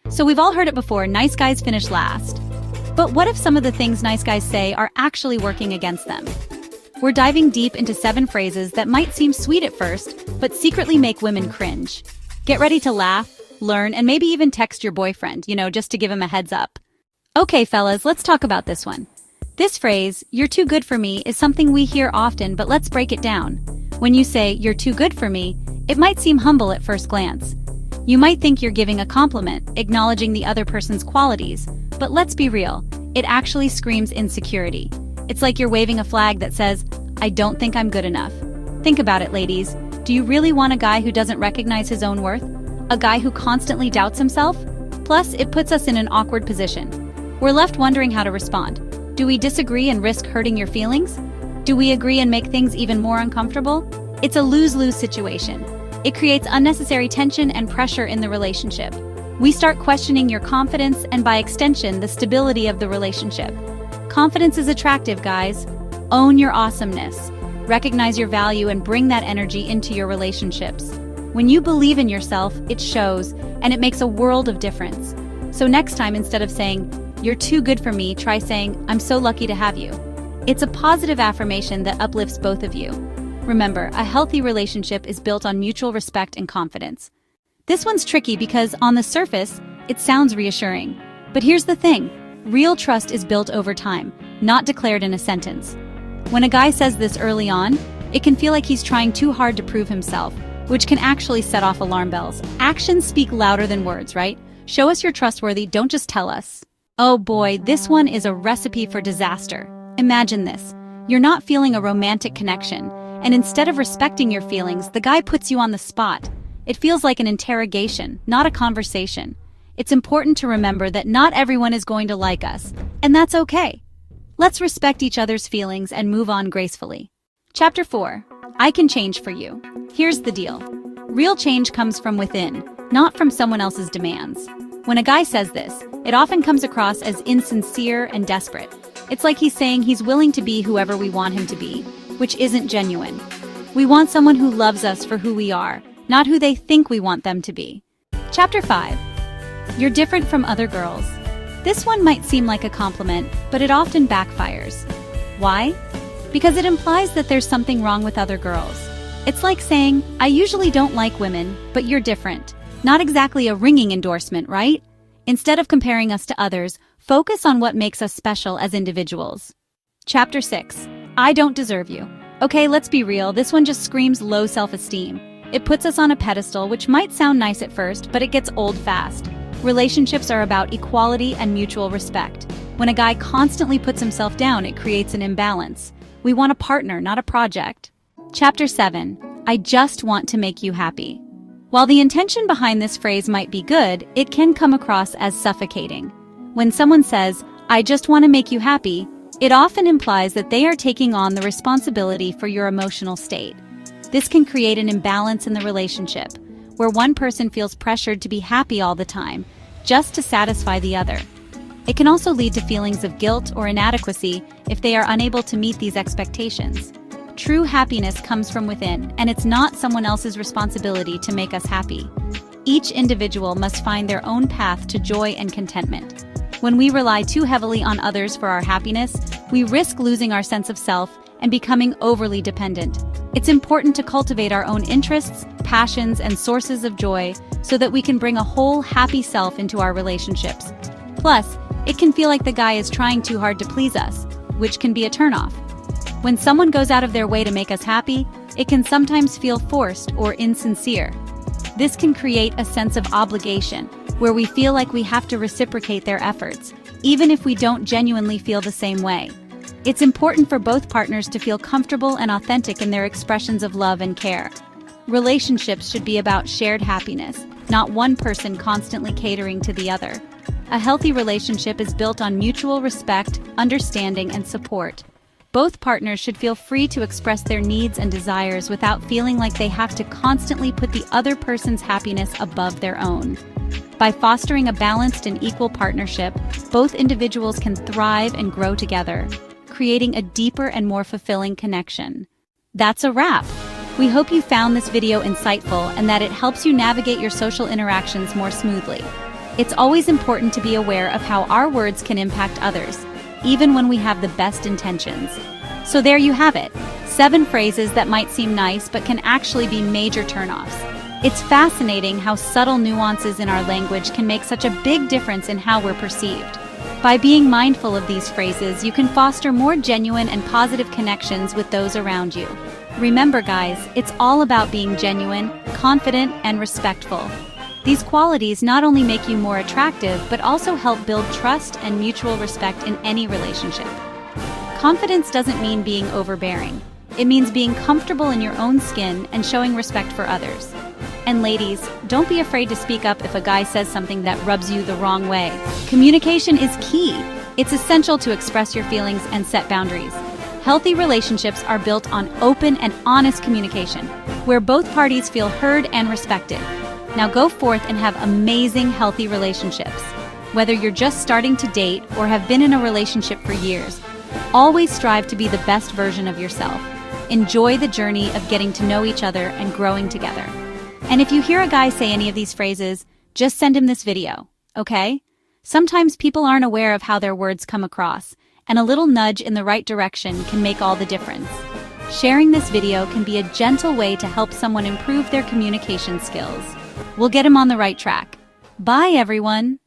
So we've all heard it before, nice guys finish last. But what if some of the things nice guys say are actually working against them? We're diving deep into 7 phrases that might seem sweet at first, but secretly make women cringe. Get ready to laugh, learn, and maybe even text your boyfriend, just to give him a heads up. Okay, fellas, let's talk about this one. This phrase, "you're too good for me," is something we hear often, but let's break it down. When you say, "you're too good for me," it might seem humble at first glance. You might think you're giving a compliment, acknowledging the other person's qualities, but let's be real, it actually screams insecurity. It's like you're waving a flag that says, "I don't think I'm good enough." Think about it, ladies. Do you really want a guy who doesn't recognize his own worth? A guy who constantly doubts himself? Plus, it puts us in an awkward position. We're left wondering how to respond. Do we disagree and risk hurting your feelings? Do we agree and make things even more uncomfortable? It's a lose-lose situation. It creates unnecessary tension and pressure in the relationship. We start questioning your confidence and, by extension, the stability of the relationship. Confidence is attractive, guys. Own your awesomeness. Recognize your value and bring that energy into your relationships. When you believe in yourself, it shows, and it makes a world of difference. So next time, instead of saying, "You're too good for me," try saying, "I'm so lucky to have you." It's a positive affirmation that uplifts both of you. Remember, a healthy relationship is built on mutual respect and confidence. This one's tricky because, on the surface, it sounds reassuring. But here's the thing. Real trust is built over time, not declared in a sentence. When a guy says this early on, it can feel like he's trying too hard to prove himself, which can actually set off alarm bells. Actions speak louder than words, right? Show us you're trustworthy, don't just tell us. Oh boy, this one is a recipe for disaster. Imagine this. You're not feeling a romantic connection, and instead of respecting your feelings, the guy puts you on the spot. It feels like an interrogation, not a conversation. It's important to remember that not everyone is going to like us, and that's okay. Let's respect each other's feelings and move on gracefully. Chapter 4. I can change for you. Here's the deal. Real change comes from within, not from someone else's demands. When a guy says this, it often comes across as insincere and desperate. It's like he's saying he's willing to be whoever we want him to be, which isn't genuine. We want someone who loves us for who we are, not who they think we want them to be. Chapter 5. You're different from other girls. This one might seem like a compliment, but it often backfires. Why? Because it implies that there's something wrong with other girls. It's like saying, "I usually don't like women, but you're different." Not exactly a ringing endorsement, right? Instead of comparing us to others, focus on what makes us special as individuals. Chapter 6. I don't deserve you. Okay, let's be real, this one just screams low self-esteem. It puts us on a pedestal, which might sound nice at first, but it gets old fast. Relationships are about equality and mutual respect. When a guy constantly puts himself down, it creates an imbalance. We want a partner, not a project. Chapter 7. I just want to make you happy. While the intention behind this phrase might be good, it can come across as suffocating. When someone says, "I just want to make you happy," it often implies that they are taking on the responsibility for your emotional state. This can create an imbalance in the relationship, where one person feels pressured to be happy all the time, just to satisfy the other. It can also lead to feelings of guilt or inadequacy if they are unable to meet these expectations. True happiness comes from within, and it's not someone else's responsibility to make us happy. Each individual must find their own path to joy and contentment. When we rely too heavily on others for our happiness, we risk losing our sense of self and becoming overly dependent. It's important to cultivate our own interests, passions, and sources of joy so that we can bring a whole, happy self into our relationships. Plus, it can feel like the guy is trying too hard to please us, which can be a turnoff. When someone goes out of their way to make us happy, it can sometimes feel forced or insincere. This can create a sense of obligation, where we feel like we have to reciprocate their efforts, even if we don't genuinely feel the same way. It's important for both partners to feel comfortable and authentic in their expressions of love and care. Relationships should be about shared happiness, not one person constantly catering to the other. A healthy relationship is built on mutual respect, understanding, and support. Both partners should feel free to express their needs and desires without feeling like they have to constantly put the other person's happiness above their own. By fostering a balanced and equal partnership, both individuals can thrive and grow together, creating a deeper and more fulfilling connection. That's a wrap. We hope you found this video insightful and that it helps you navigate your social interactions more smoothly. It's always important to be aware of how our words can impact others, even when we have the best intentions. So there you have it, 7 phrases that might seem nice but can actually be major turnoffs. It's fascinating how subtle nuances in our language can make such a big difference in how we're perceived. By being mindful of these phrases, you can foster more genuine and positive connections with those around you. Remember, guys, it's all about being genuine, confident, and respectful. These qualities not only make you more attractive, but also help build trust and mutual respect in any relationship. Confidence doesn't mean being overbearing. It means being comfortable in your own skin and showing respect for others. And ladies, don't be afraid to speak up if a guy says something that rubs you the wrong way. Communication is key. It's essential to express your feelings and set boundaries. Healthy relationships are built on open and honest communication, where both parties feel heard and respected. Now go forth and have amazing, healthy relationships. Whether you're just starting to date or have been in a relationship for years, always strive to be the best version of yourself. Enjoy the journey of getting to know each other and growing together. And if you hear a guy say any of these phrases, just send him this video, okay? Sometimes people aren't aware of how their words come across, and a little nudge in the right direction can make all the difference. Sharing this video can be a gentle way to help someone improve their communication skills. We'll get him on the right track. Bye, everyone!